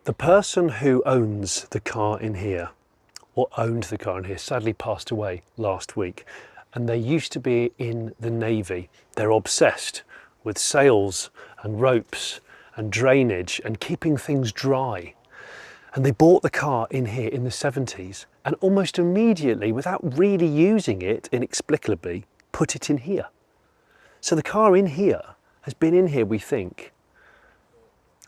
The person who owns the car in here, or owned the car in here, sadly passed away last week. And they used to be in the Navy. They're obsessed with sails and ropes and drainage and keeping things dry. And they bought the car in here in the 70s and almost immediately, without really using it inexplicably, put it in here. So the car in here has been in here, we think,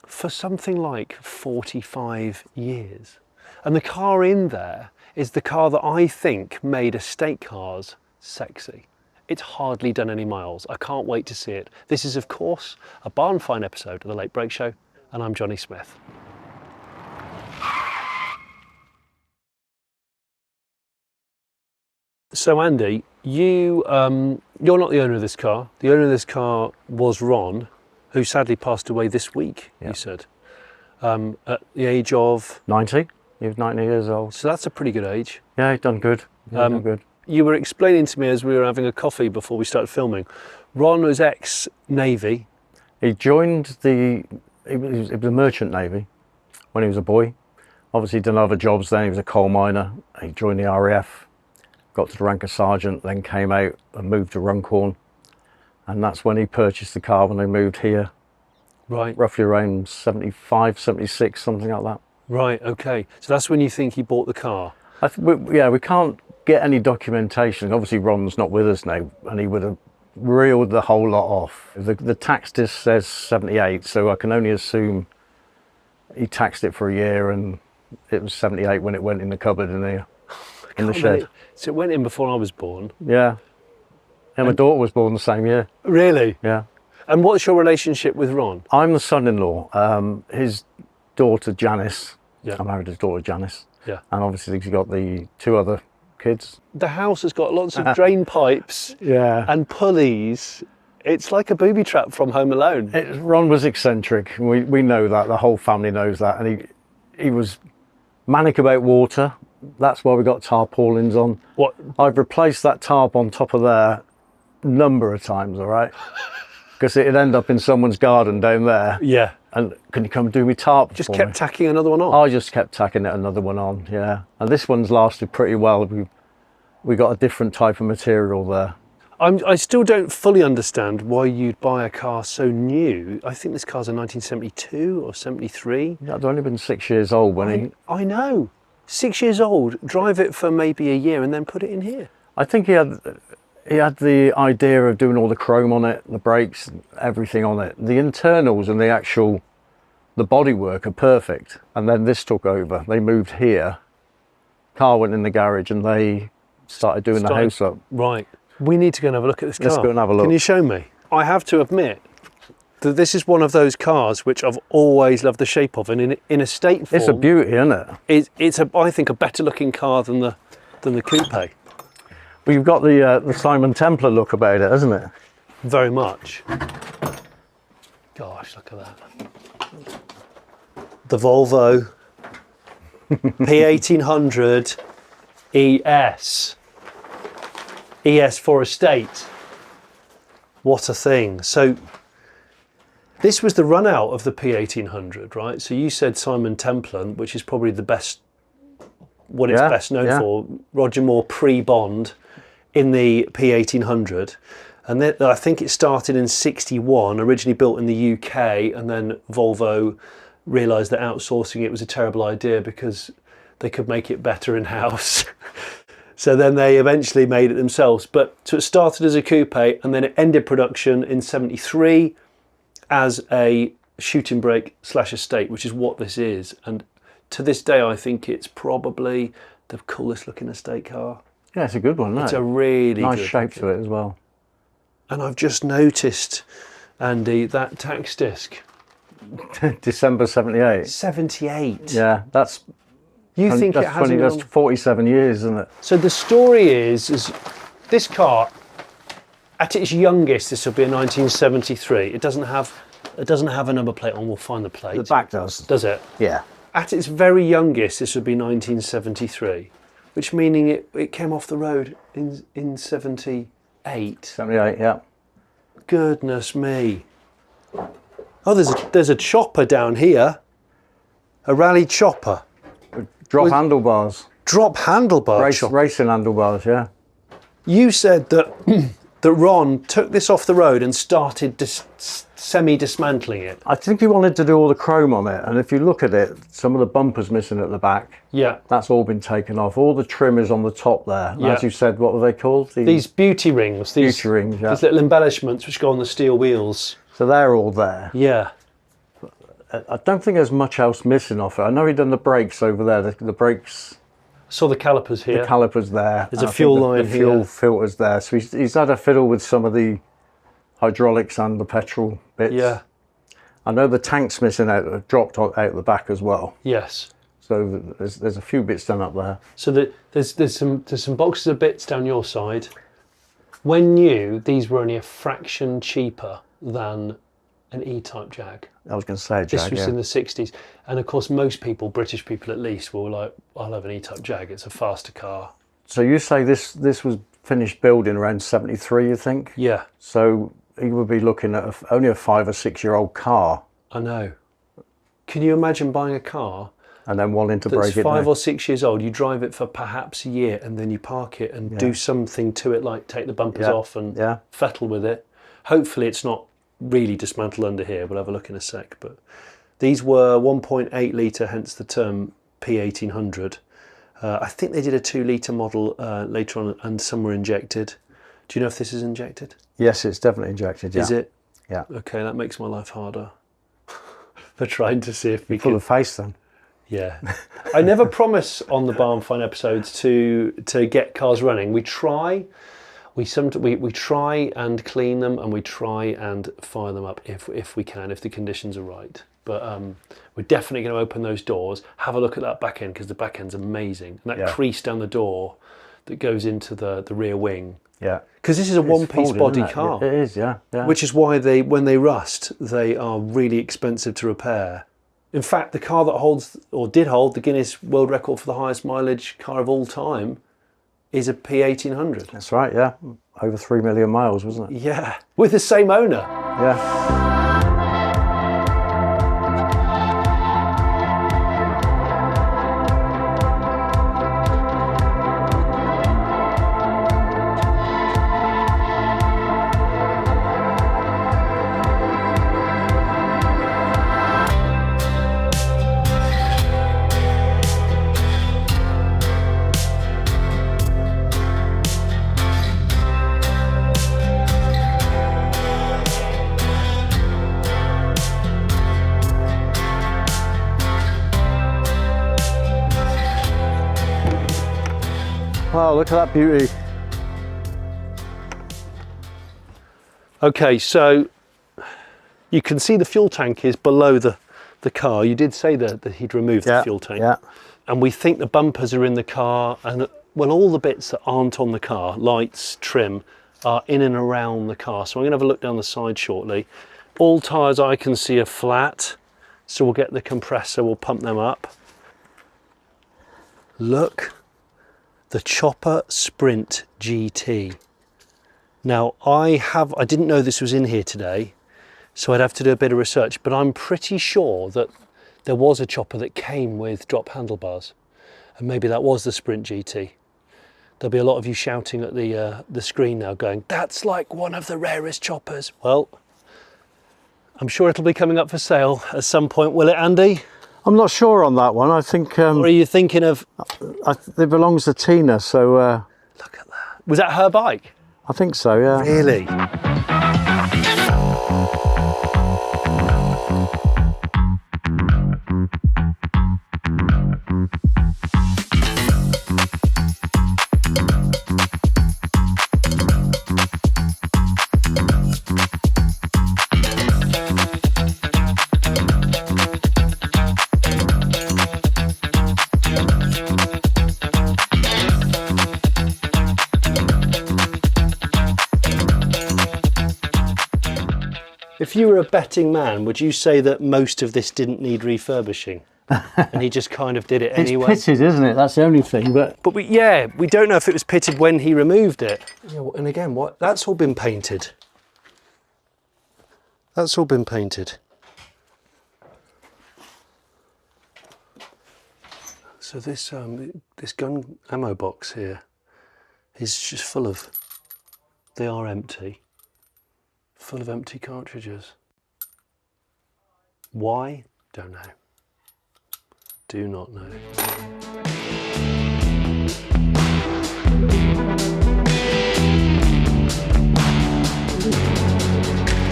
for something like 45 years. And the car in there is the car that I think made estate cars sexy. It's hardly done any miles. I can't wait to see it. This is, of course, a barn find episode of The Late Break Show, and I'm Jonny Smith. So Andy, you're not the owner of this car. The owner of this car was Ron, who sadly passed away this week, you said, at the age of 90. He was 90 years old. So that's a pretty good age. Yeah, he's done good. Done good. You were explaining to me as we were having a coffee before we started filming, Ron was ex-Navy. He joined it was a merchant Navy when he was a boy. Obviously done other jobs then. He was a coal miner. He joined the RAF, got to the rank of sergeant, then came out and moved to Runcorn. And that's when he purchased the car when they moved here. Right. Roughly around 75, 76, something like that. Right, okay. So that's when you think he bought the car? We can't get any documentation. Obviously Ron's not with us now, and he would have reeled the whole lot off. The tax disc says 78, so I can only assume he taxed it for a year and it was 78 when it went in the cupboard in there, in the shed. So it went in before I was born? Yeah. And my daughter was born the same year. Really? Yeah. And what's your relationship with Ron? I'm the son-in-law. His daughter Janice, Yeah. I married his daughter Janice. Yeah. And obviously he's got the two other kids. The house has got lots of drain pipes and pulleys. It's like a booby trap from Home Alone. Ron was eccentric. We know that. The whole family knows that. And he was manic about water. That's why we got tarpaulins on. What? I've replaced that tarp on top of there a number of times, all right? Because it'd end up in someone's garden down there. Yeah. And can you come do me tarp? Just kept tacking another one on? I just kept tacking another one on, yeah. And this one's lasted pretty well. We got a different type of material there. I still don't fully understand why you'd buy a car so new. I think this car's a 1972 or 73. Yeah, I'd only been 6 years old when I know. 6 years old, drive it for maybe a year and then put it in here. I think he had the idea of doing all the chrome on it, the brakes, everything on it. The internals and the bodywork are perfect. And then this took over. They moved here. Car went in the garage and they started doing the house up. Right. We need to go and have a look at this car. Let's go and have a look. Can you show me? I have to admit that this is one of those cars which I've always loved the shape of, and in estate form, it's a beauty, isn't it? It's I think a better looking car than the coupe. Well, you've got the Simon Templar look about it, hasn't it? Very much. Gosh, look at that. The Volvo P1800 ES. ES for estate. What a thing. So this was the run out of the P1800, right? So you said Simon Templar, which is probably the best, what it's best known for. Roger Moore pre-Bond in the P1800. And then I think it started in 61, originally built in the UK, and then Volvo realised that outsourcing it was a terrible idea because they could make it better in-house. So then they eventually made it themselves. So it started as a coupe and then it ended production in 73 as a shooting brake / estate, which is what this is. And to this day, I think it's probably the coolest looking estate car. Yeah, it's a good one, isn't it? It's a really nice good shape to it as well. And I've just noticed, Andy, that tax disc. December 78. 78. Yeah, that's... You think it hasn't That's 47 years, isn't it? So the story is this car, at its youngest, this will be a 1973. It doesn't have a number plate on. We'll find the plate. The back does. Does it? Yeah. At its very youngest, this would be 1973, which meaning it came off the road in 78. 78, yeah. Goodness me. Oh, there's a chopper down here. A rally chopper. Drop handlebars. Drop handlebar chopper. Racing handlebars, yeah. You said that that Ron took this off the road and started semi-dismantling it. I think he wanted to do all the chrome on it, and if you look at it, some of the bumper's missing at the back. Yeah. That's all been taken off. All the trim is on the top there. Yeah. As you said, what were they called? These beauty rings. Beauty rings, yeah. These little embellishments which go on the steel wheels. So they're all there. Yeah. I don't think there's much else missing off it. I know he'd done the brakes over there. The brakes... Saw the calipers here. The calipers there. There's a fuel line here. The fuel here. filters there. So he's had a fiddle with some of the hydraulics and the petrol bits. Yeah. I know the tank's missing out, dropped out the back as well. Yes. So there's a few bits done up there. So there's some boxes of bits down your side. When new, these were only a fraction cheaper than an E-type Jag. I was going to say a Jag, This was in the 60s. And of course, most people, British people at least, were like, I'll have an E-type Jag. It's a faster car. So you say this was finished building around 73, you think? Yeah. So he would be looking at only a 5 or 6 year old car. I know. Can you imagine buying a car and then wanting to that's break it 5 down? or 6 years old? You drive it for perhaps a year and then you park it and do something to it, like take the bumpers off and fettle with it. Hopefully it's not really dismantled under here. We'll have a look in a sec. But these were 1.8 litre, hence the term P1800. I think they did a 2 litre model later on, and some were injected. Do you know if this is injected? Yes, it's definitely injected. Yeah. Is it? Yeah. Okay, that makes my life harder for trying to see if we Full can. of face then. Yeah. I never promise on the Barn Find episodes to get cars running. We try. We try and clean them, and we try and fire them up if we can, if the conditions are right. But we're definitely going to open those doors, have a look at that back end, because the back end's amazing. And that crease down the door that goes into the rear wing. Yeah. Because this is a one-piece body car. It is, yeah. Which is why when they rust, they are really expensive to repair. In fact, the car that holds, or did hold, the Guinness World Record for the highest mileage car of all time is a P1800. That's right, yeah. Over 3 million miles, wasn't it? Yeah, with the same owner. Yeah. Wow, look at that beauty. Okay, so you can see the fuel tank is below the car. You did say that he'd removed the fuel tank. Yeah. And we think the bumpers are in the car, and well, all the bits that aren't on the car, lights, trim, are in and around the car. So I'm gonna have a look down the side shortly. All tyres I can see are flat, so we'll get the compressor, we'll pump them up. Look. The Chopper Sprint GT. Now I didn't know this was in here today, so I'd have to do a bit of research, but I'm pretty sure that there was a chopper that came with drop handlebars, and maybe that was the Sprint GT. There'll be a lot of you shouting at the screen now going, that's like one of the rarest choppers. Well, I'm sure it'll be coming up for sale at some point, will it, Andy? I'm not sure on that one. I think... or are you thinking of... it belongs to Tina, so... Look at that. Was that her bike? I think so, yeah. Really? If you were a betting man, would you say that most of this didn't need refurbishing? And he just kind of did it anyway? It's pitted, isn't it? That's the only thing, but... But we don't know if it was pitted when he removed it. Yeah, and again, that's all been painted. That's all been painted. So this gun ammo box here is just full of, they are empty, full of empty cartridges. Why? Don't know. Do not know.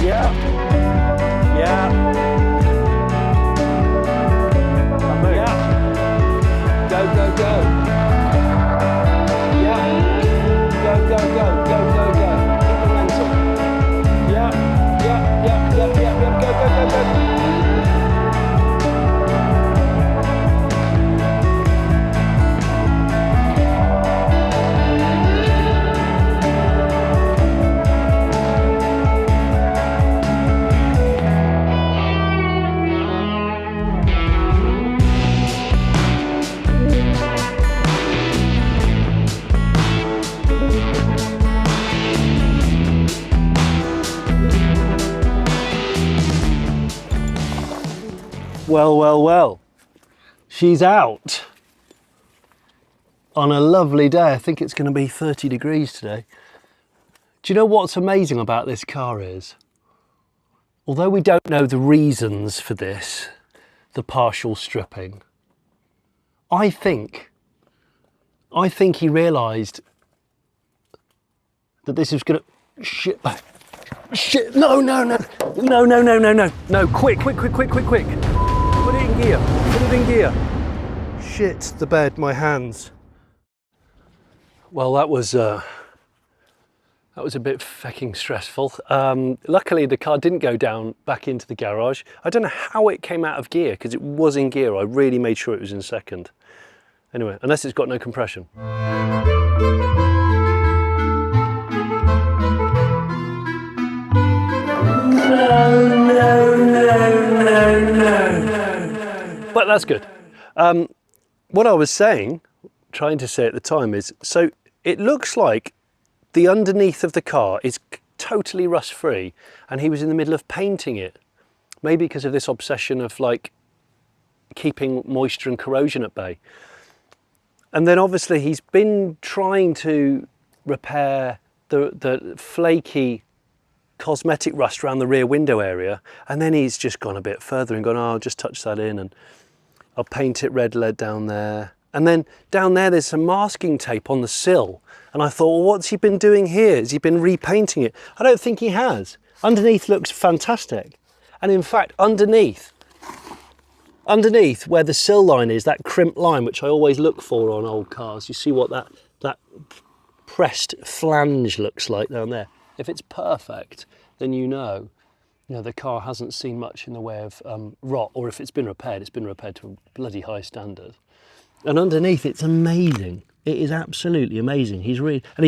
Yeah. Yeah. Yeah. Go, go, go. Yeah. Go, go, go, go, go, go. Keep the momentum. Yeah. Yeah, yeah, yeah, yeah, yeah. Go, go, go, go. Well, well, well, she's out on a lovely day. I think it's going to be 30 degrees today. Do you know what's amazing about this car is, although we don't know the reasons for this, the partial stripping, I think he realised that this was going to, shit, no, no, no, no, no, no, no, no, no, quick, quick, quick, quick, quick, quick. Put it in gear, put it in gear. Shit, the bed, my hands. Well, that was a bit fucking stressful. Luckily the car didn't go down back into the garage. I don't know how it came out of gear, because it was in gear. I really made sure it was in second. Anyway, unless it's got no compression. But that's good. What I was saying, trying to say at the time is, so it looks like the underneath of the car is totally rust free, and he was in the middle of painting it. Maybe because of this obsession of like keeping moisture and corrosion at bay. And then obviously he's been trying to repair the flaky cosmetic rust around the rear window area, and then he's just gone a bit further and gone, oh, I'll just touch that in and I'll paint it red lead down there. And then down there's some masking tape on the sill, and I thought, well, what's he been doing here? Has he been repainting it? I don't think he has. Underneath looks fantastic. And in fact, underneath where the sill line is, that crimped line, which I always look for on old cars, you see what that pressed flange looks like down there. If it's perfect, then you know the car hasn't seen much in the way of rot, or if it's been repaired to a bloody high standard. And underneath, it's amazing. It is absolutely amazing. He's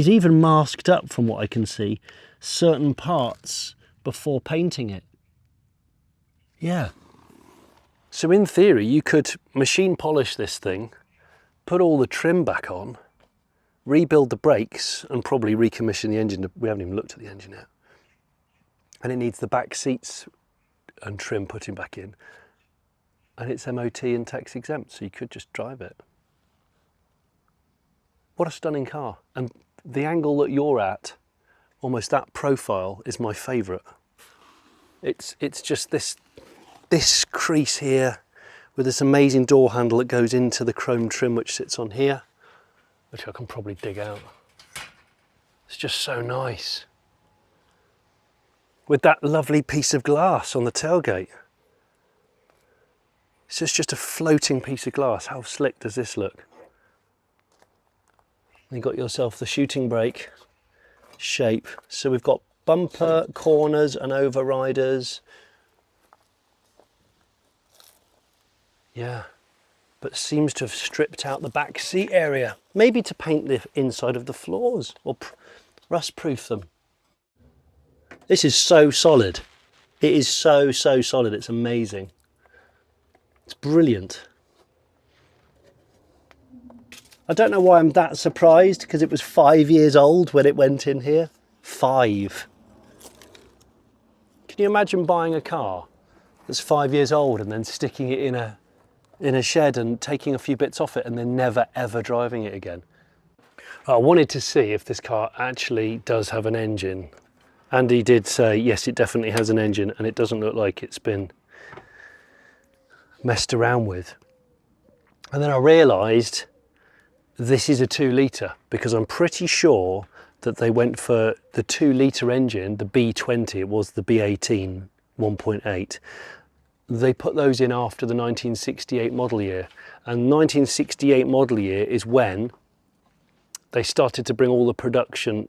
even masked up, from what I can see, certain parts before painting it. Yeah. So in theory, you could machine polish this thing, put all the trim back on, rebuild the brakes, and probably recommission the engine. We haven't even looked at the engine yet. And it needs the back seats and trim putting back in. And it's MOT and tax exempt, so you could just drive it. What a stunning car. And the angle that you're at, almost that profile, is my favourite. It's just this crease here with this amazing door handle that goes into the chrome trim which sits on here, which I can probably dig out. It's just so nice. With that lovely piece of glass on the tailgate. It's just a floating piece of glass. How slick does this look? You got yourself the shooting brake shape. So we've got bumper, corners and overriders. Yeah, but seems to have stripped out the back seat area. Maybe to paint the inside of the floors or rust proof them. This is so solid. It is so solid. It's amazing. It's brilliant. I don't know why I'm that surprised, because it was 5 years old when it went in here. 5. Can you imagine buying a car that's 5 years old and then sticking it in a in a shed and taking a few bits off it and then never ever driving it again. I wanted to see if this car actually does have an engine. Andy did say, yes, it definitely has an engine and it doesn't look like it's been messed around with. And then I realised this is a 2 litre because I'm pretty sure that they went for the 2 litre engine, the B20, it was the B18 1.8. They put those in after the 1968 model year. And 1968 model year is when they started to bring all the production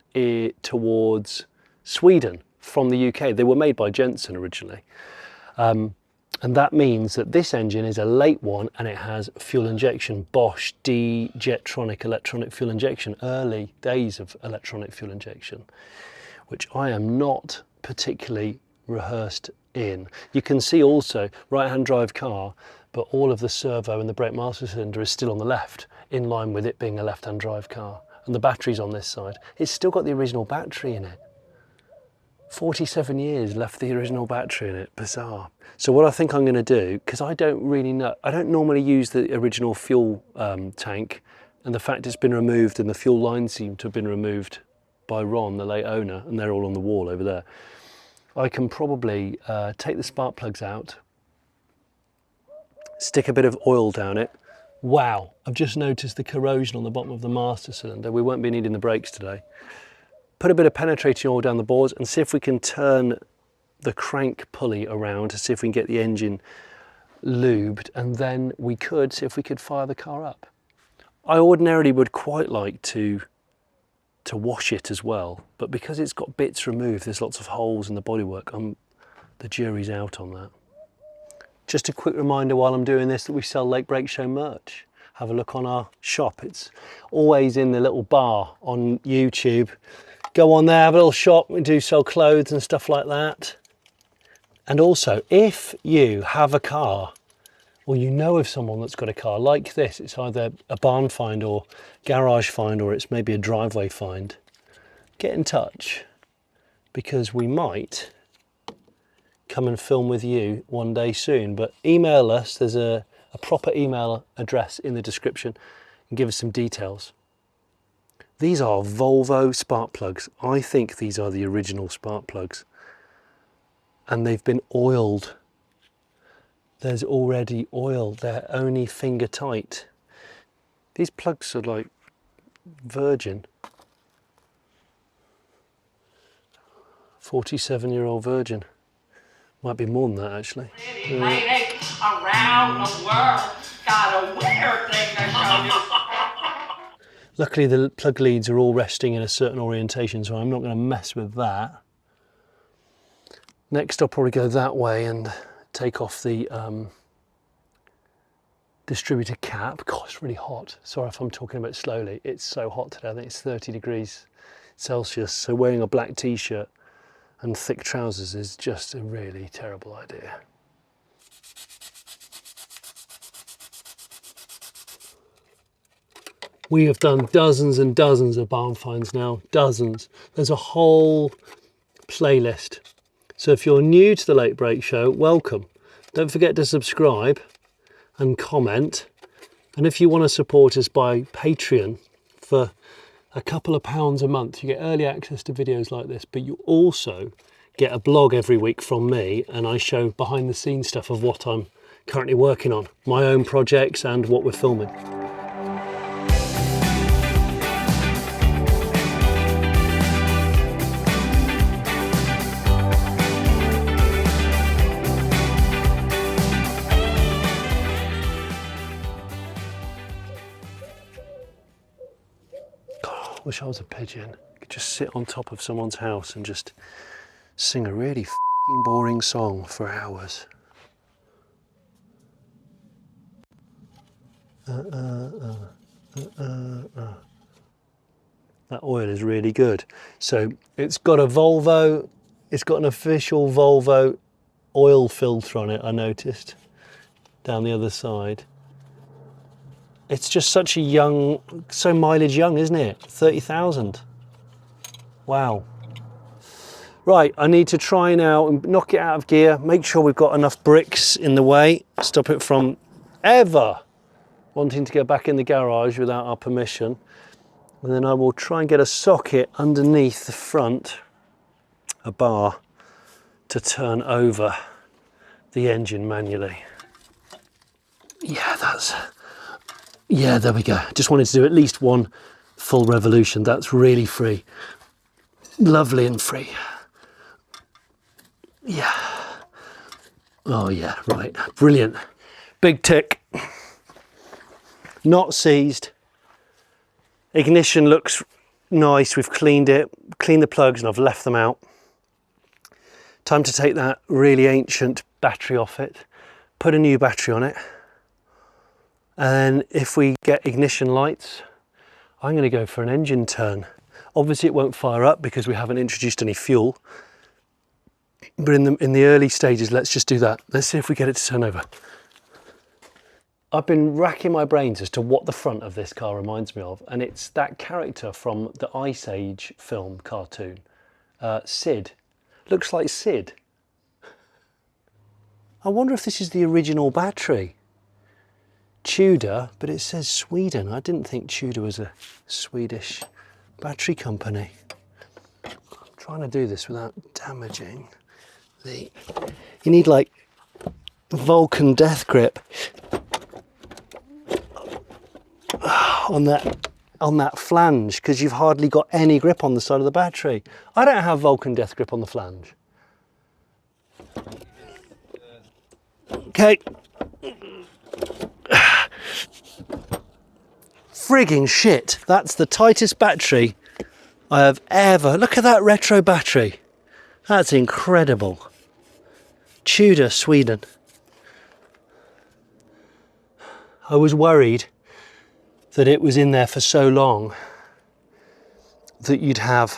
towards Sweden from the UK. They were made by Jensen originally. And that means that this engine is a late one and it has fuel injection, Bosch D-Jetronic electronic fuel injection, early days of electronic fuel injection, which I am not particularly rehearsed in. You can see also right-hand drive car, but all of the servo and the brake master cylinder is still on the left, in line with it being a left-hand drive car. And the battery's on this side. It's still got the original battery in it. 47 years left the original battery in it, bizarre. So what I think I'm going to do, because I don't really know, I don't normally use the original fuel tank, and the fact it's been removed and the fuel lines seem to have been removed by Ron, the late owner, and they're all on the wall over there. I can probably take the spark plugs out, stick a bit of oil down it. Wow, I've just noticed the corrosion on the bottom of the master cylinder. We won't be needing the brakes today. Put a bit of penetrating oil down the boards and see if we can turn the crank pulley around to see if we can get the engine lubed, and then we could see if we could fire the car up. I ordinarily would quite like to wash it as well, but because it's got bits removed, there's lots of holes in the bodywork, the jury's out on that. Just a quick reminder while I'm doing this that we sell Lake Brake Show merch. Have a look on our shop. It's always in the little bar on YouTube. Go on there, have a little shop. We do sell clothes and stuff like that. And also, if you have a car, or you know of someone that's got a car like this, it's either a barn find or garage find, or it's maybe a driveway find, get in touch, because we might come and film with you one day soon. But email us, there's a proper email address in the description, and give us some details. These are Volvo spark plugs. I think these are the original spark plugs, and they've been oiled. There's already oil, they're only finger tight. These plugs are like virgin. 47-year-old virgin. Might be more than that actually. Around the world, got a weird thing to show you. Luckily the plug leads are all resting in a certain orientation, so I'm not going to mess with that. Next I'll probably go that way and take off the distributor cap. God, it's really hot. Sorry if I'm talking a bit slowly. It's so hot today. I think it's 30 degrees Celsius. So wearing a black t-shirt and thick trousers is just a really terrible idea. We have done dozens and dozens of barn finds now, dozens. There's a whole playlist. So if you're new to the Late Brake Show, welcome. Don't forget to subscribe and comment. And if you want to support us by Patreon for a couple of pounds a month, you get early access to videos like this, but you also get a blog every week from me, and I show behind the scenes stuff of what I'm currently working on, my own projects and what we're filming. Wish I was a pigeon. I could just sit on top of someone's house and just sing a really f***ing boring song for hours. That oil is really good. So it's got a Volvo, it's got an official Volvo oil filter on it, I noticed, down the other side. It's just such a young, so mileage young, isn't it? 30,000. Wow. Right, I need to try now and knock it out of gear, make sure we've got enough bricks in the way, stop it from ever wanting to go back in the garage without our permission. And then I will try and get a socket underneath the front, a bar, to turn over the engine manually. Yeah, there we go. Just wanted to do at least one full revolution. That's really free. Lovely and free. Yeah. Oh yeah, right. Brilliant. Big tick. Not seized. Ignition looks nice. We've cleaned it, cleaned the plugs, and I've left them out. Time to take that really ancient battery off it, put a new battery on it. And then if we get ignition lights, I'm going to go for an engine turn. Obviously it won't fire up because we haven't introduced any fuel. But in the early stages, let's just do that. Let's see if we get it to turn over. I've been racking my brains as to what the front of this car reminds me of, and it's that character from the Ice Age film cartoon, Sid. Looks like Sid. I wonder if this is the original battery. Tudor, but it says Sweden. I didn't think Tudor was a Swedish battery company. I'm trying to do this without damaging the... You need like Vulcan death grip on that flange, because you've hardly got any grip on the side of the battery. I don't have Vulcan death grip on the flange. Okay. Frigging shit, that's the tightest battery I have ever... Look at that retro battery. That's incredible. Tudor, Sweden. I was worried that it was in there for so long that you'd have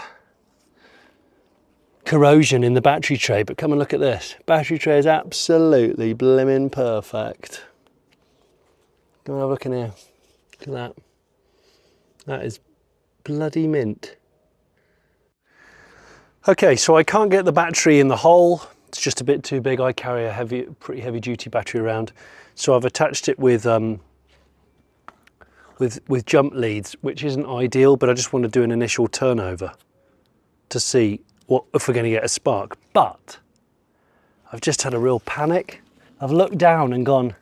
corrosion in the battery tray, but come and look at this. Battery tray is absolutely blimmin' perfect. Come and have a look in here. Look at that. That is bloody mint. Okay, so I can't get the battery in the hole. It's just a bit too big. I carry a pretty heavy duty battery around. So I've attached it with jump leads, which isn't ideal, but I just want to do an initial turnover to see if we're going to get a spark. But I've just had a real panic. I've looked down and gone,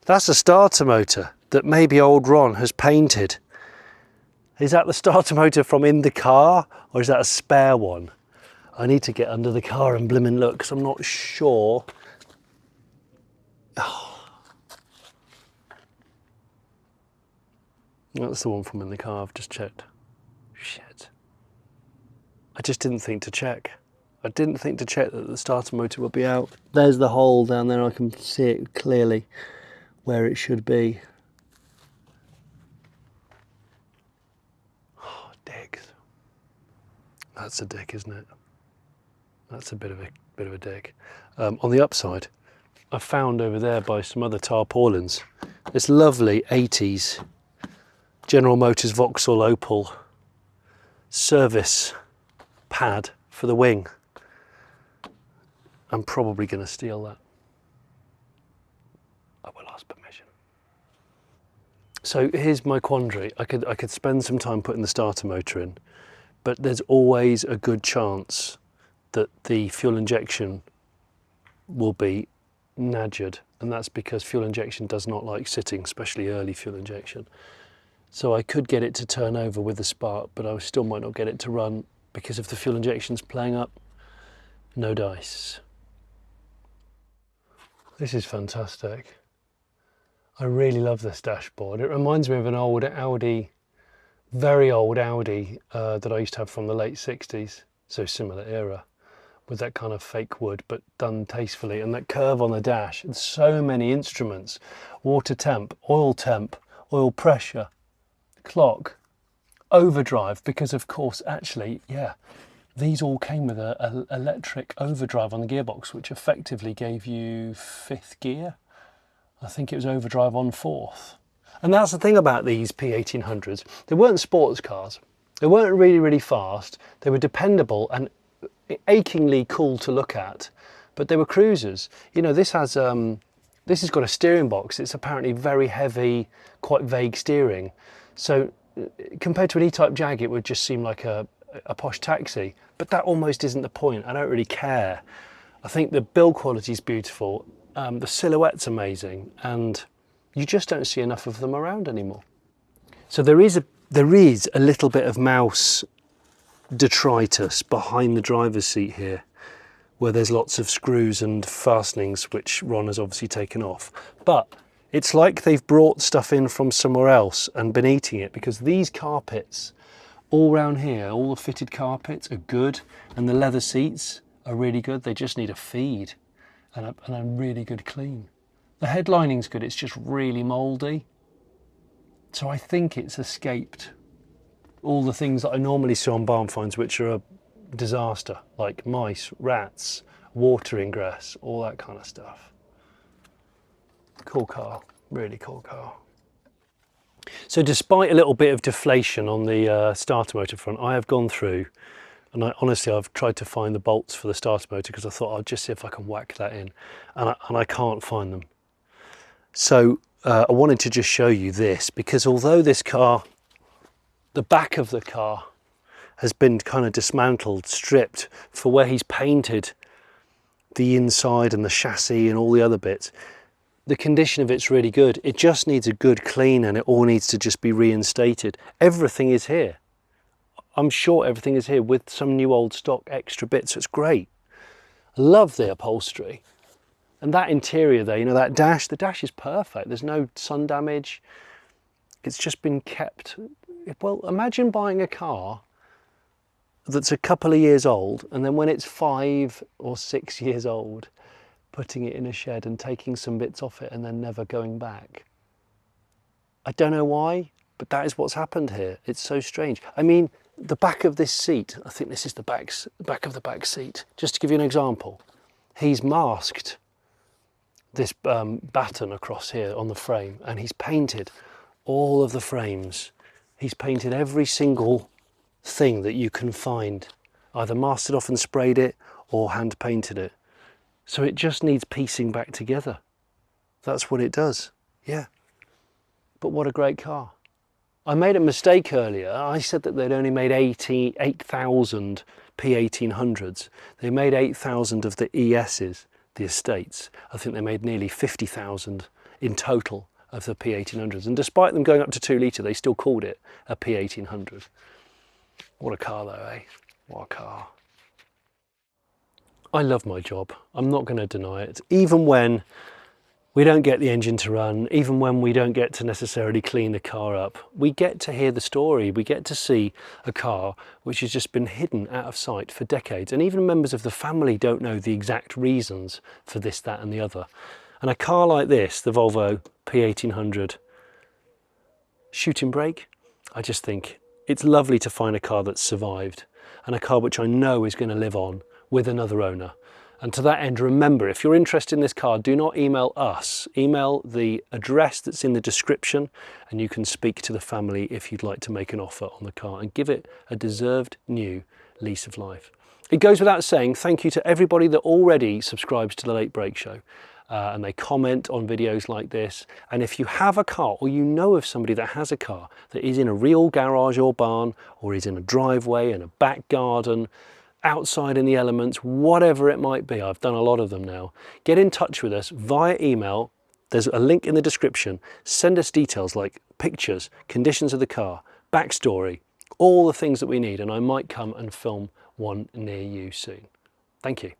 that's a starter motor that maybe old Ron has painted. Is that the starter motor from in the car, or is that a spare one? I need to get under the car and blimmin' look, because I'm not sure. Oh. That's the one from in the car, I've just checked. Shit. I just didn't think to check. I didn't think to check that the starter motor would be out. There's the hole down there, I can see it clearly where it should be. Oh, dicks. That's a dick, isn't it? That's a bit of a dick. On the upside, I found over there by some other tarpaulins this lovely 80s General Motors Vauxhall Opal service pad for the wing. I'm probably going to steal that. I will ask permission. So here's my quandary. I could spend some time putting the starter motor in, but there's always a good chance that the fuel injection will be nadgered, and that's because fuel injection does not like sitting, especially early fuel injection. So I could get it to turn over with a spark, but I still might not get it to run because if the fuel injection's playing up, no dice. This is fantastic. I really love this dashboard. It reminds me of an old Audi, very old Audi that I used to have from the late 60s, so similar era, with that kind of fake wood but done tastefully, and that curve on the dash, and so many instruments, water temp, oil pressure, clock, overdrive, because of course actually, yeah, these all came with an electric overdrive on the gearbox, which effectively gave you 5th gear. I think it was overdrive on 4th. And that's the thing about these P1800s. They weren't sports cars. They weren't really, really fast. They were dependable and achingly cool to look at, but they were cruisers. You know, this has This has got a steering box. It's apparently very heavy, quite vague steering. So compared to an E-Type Jag, it would just seem like a posh taxi, but that almost isn't the point. I don't really care. I think the build quality is beautiful, the silhouette's amazing, and you just don't see enough of them around anymore. So there is a little bit of mouse detritus behind the driver's seat here, where there's lots of screws and fastenings which Ron has obviously taken off. But it's like they've brought stuff in from somewhere else and been eating it, because these carpets all round here, all the fitted carpets are good, and the leather seats are really good. They just need a feed and a really good clean. The headlining's good, it's just really mouldy. So I think it's escaped all the things that I normally see on barn finds, which are a disaster, like mice, rats, water ingress, all that kind of stuff. Cool car, really cool car. So despite a little bit of deflation on the starter motor front, I have gone through, and honestly I've tried to find the bolts for the starter motor, because I thought I'll just see if I can whack that in, and I can't find them. So I wanted to just show you this, because although this car, the back of the car has been kind of dismantled, stripped for where he's painted the inside and the chassis and all the other bits, the condition of it's really good. It just needs a good clean, and it all needs to just be reinstated. Everything is here. I'm sure everything is here with some new old stock extra bits, so it's great. I love the upholstery. And that interior there, you know, that dash, the dash is perfect. There's no sun damage. It's just been kept. Well, imagine buying a car that's a couple of years old, and then when it's 5 or 6 years old, putting it in a shed and taking some bits off it and then never going back. I don't know why, but that is what's happened here. It's so strange. I mean, the back of this seat, I think this is the back of the back seat. Just to give you an example, he's masked this batten across here on the frame, and he's painted all of the frames. He's painted every single thing that you can find, either masked it off and sprayed it or hand painted it. So it just needs piecing back together. That's what it does, yeah. But what a great car. I made a mistake earlier. I said that they'd only made 8,000 P1800s. They made 8,000 of the ESs, the estates. I think they made nearly 50,000 in total of the P1800s. And despite them going up to 2 litre, they still called it a P1800. What a car though, eh? What a car. I love my job. I'm not going to deny it. Even when we don't get the engine to run, even when we don't get to necessarily clean the car up, we get to hear the story. We get to see a car which has just been hidden out of sight for decades. And even members of the family don't know the exact reasons for this, that and the other. And a car like this, the Volvo P1800 shooting brake, I just think it's lovely to find a car that's survived, and a car which I know is going to live on with another owner. And to that end, remember, if you're interested in this car, do not email us. Email the address that's in the description, and you can speak to the family if you'd like to make an offer on the car and give it a deserved new lease of life. It goes without saying, thank you to everybody that already subscribes to The Late Brake Show. And they comment on videos like this. And if you have a car, or you know of somebody that has a car that is in a real garage or barn, or is in a driveway, in a back garden, outside in the elements, whatever it might be, I've done a lot of them now, get in touch with us via email. There's a link in the description. Send us details like pictures, conditions of the car, backstory, all the things that we need, and I might come and film one near you soon. Thank you.